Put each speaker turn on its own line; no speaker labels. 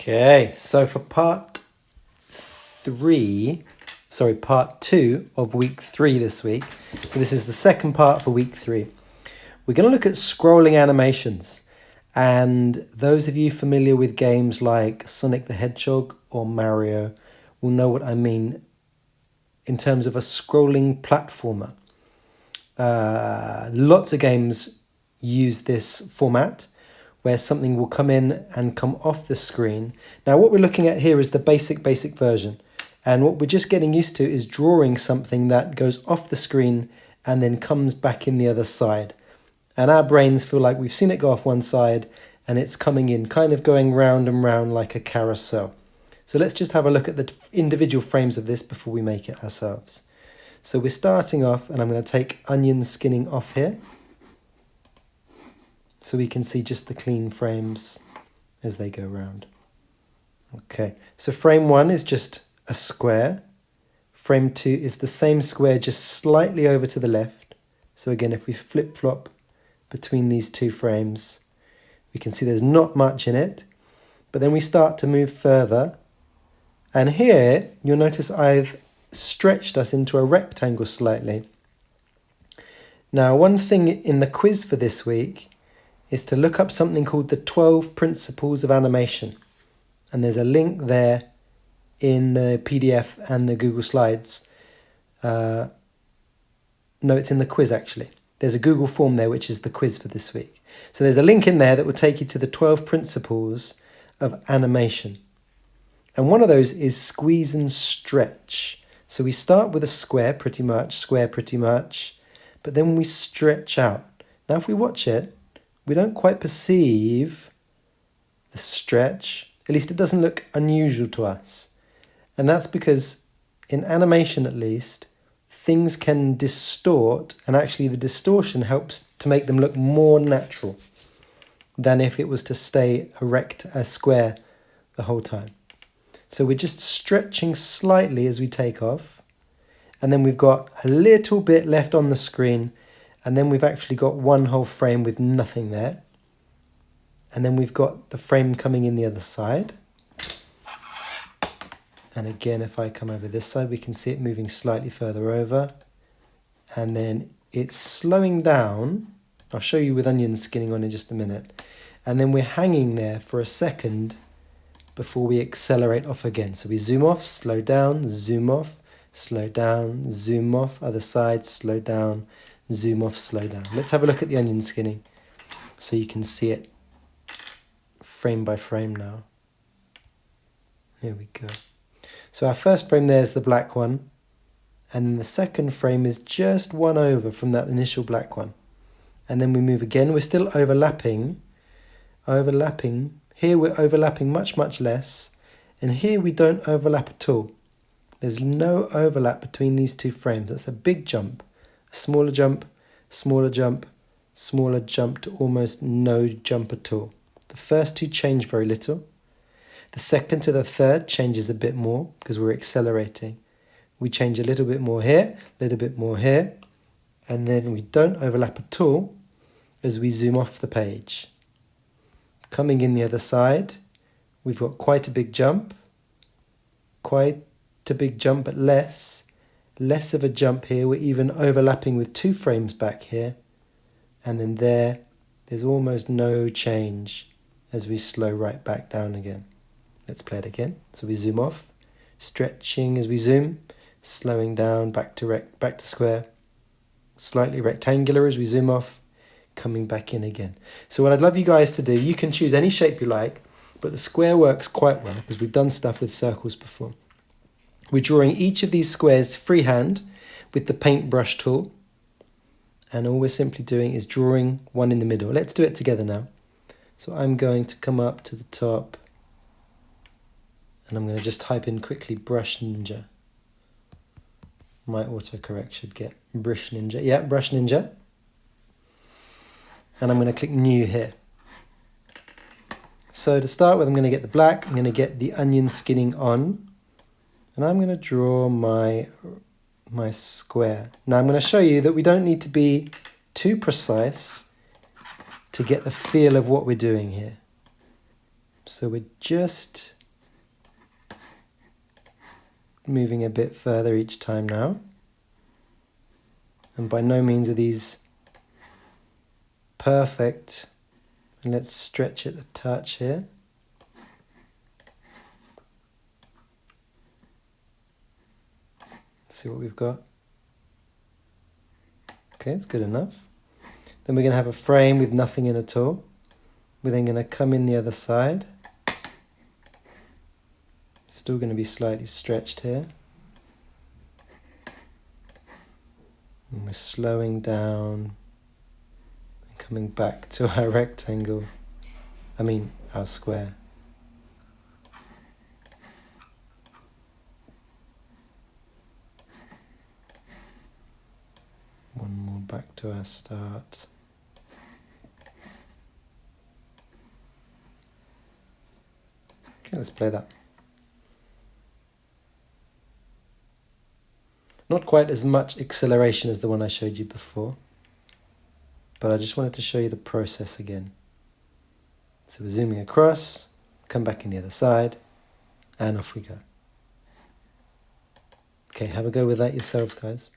Okay, so for part 2 of week 3 this week. So this is the second part for week 3. We're going to look at scrolling animations. And those of you familiar with games like Sonic the Hedgehog or Mario will know what I mean in terms of a scrolling platformer. Lots of games use this format where something will come in and come off the screen. Now what we're looking at here is the basic version. And what we're just getting used to is drawing something that goes off the screen and then comes back in the other side. And our brains feel like we've seen it go off one side and it's coming in, kind of going round and round like a carousel. So let's just have a look at the individual frames of this before we make it ourselves. So we're starting off, and I'm going to take onion skinning off here, so we can see just the clean frames as they go round. Okay, so frame 1 is just a square. Frame 2 is the same square, just slightly over to the left. So again, if we flip-flop between these two frames, we can see there's not much in it. But then we start to move further. And here, you'll notice I've stretched us into a rectangle slightly. Now, one thing in the quiz for this week is to look up something called the 12 Principles of Animation. And there's a link there in the PDF and the Google Slides. No, it's in the quiz actually. There's a Google form there which is the quiz for this week. So there's a link in there that will take you to the 12 Principles of Animation. And one of those is squeeze and stretch. So we start with a square pretty much, but then we stretch out. Now if we watch it, we don't quite perceive the stretch, at least it doesn't look unusual to us. And that's because in animation at least, things can distort, and actually the distortion helps to make them look more natural than if it was to stay erect, a square, the whole time. So we're just stretching slightly as we take off, and then we've got a little bit left on the screen, and then we've actually got one whole frame with nothing there. And then we've got the frame coming in the other side. And again, if I come over this side, we can see it moving slightly further over. And then it's slowing down. I'll show you with onion skinning on in just a minute. And then we're hanging there for a second before we accelerate off again. So we zoom off, slow down, zoom off, slow down, zoom off, other side, slow down, zoom off, slow down. Let's have a look at the onion skinning so you can see it frame by frame now. Here we go. So our first frame there is the black one, and then the second frame is just one over from that initial black one. And then we move again. We're still overlapping. Here we're overlapping much less, and here we don't overlap at all. There's no overlap between these two frames. That's a big jump. A smaller jump, smaller jump, smaller jump to almost no jump at all. The first two change very little. The second to the third changes a bit more because we're accelerating. We change a little bit more here, a little bit more here, and then we don't overlap at all as we zoom off the page. Coming in the other side, we've got quite a big jump, but less of a jump here. We're even overlapping with 2 frames back here, and then there's almost no change as we slow right back down again. Let's play it again. So we zoom off, stretching as we zoom, slowing down back to square, slightly rectangular as we zoom off, coming back in again. So what I'd love you guys to do, you can choose any shape you like, but the square works quite well because we've done stuff with circles before. We're drawing each of these squares freehand with the paintbrush tool, and all we're simply doing is drawing one in the middle. Let's do it together now. So I'm going to come up to the top, and I'm going to just type in quickly Brush Ninja. My autocorrect should get Brush Ninja. Yeah, Brush Ninja. And I'm going to click New here. So to start with, I'm going to get the black. I'm going to get the onion skinning on. And I'm going to draw my square. Now I'm going to show you that we don't need to be too precise to get the feel of what we're doing here. So we're just moving a bit further each time now. And by no means are these perfect. And let's stretch it a touch here. Let's see what we've got. Okay, it's good enough. Then we're going to have a frame with nothing in at all. We're then going to come in the other side. Still going to be slightly stretched here. And we're slowing down and coming back to our rectangle. Our square. One more back to our start. Okay, let's play that. Not quite as much acceleration as the one I showed you before, but I just wanted to show you the process again. So we're zooming across, come back in the other side, and off we go. Okay, have a go with that yourselves, guys.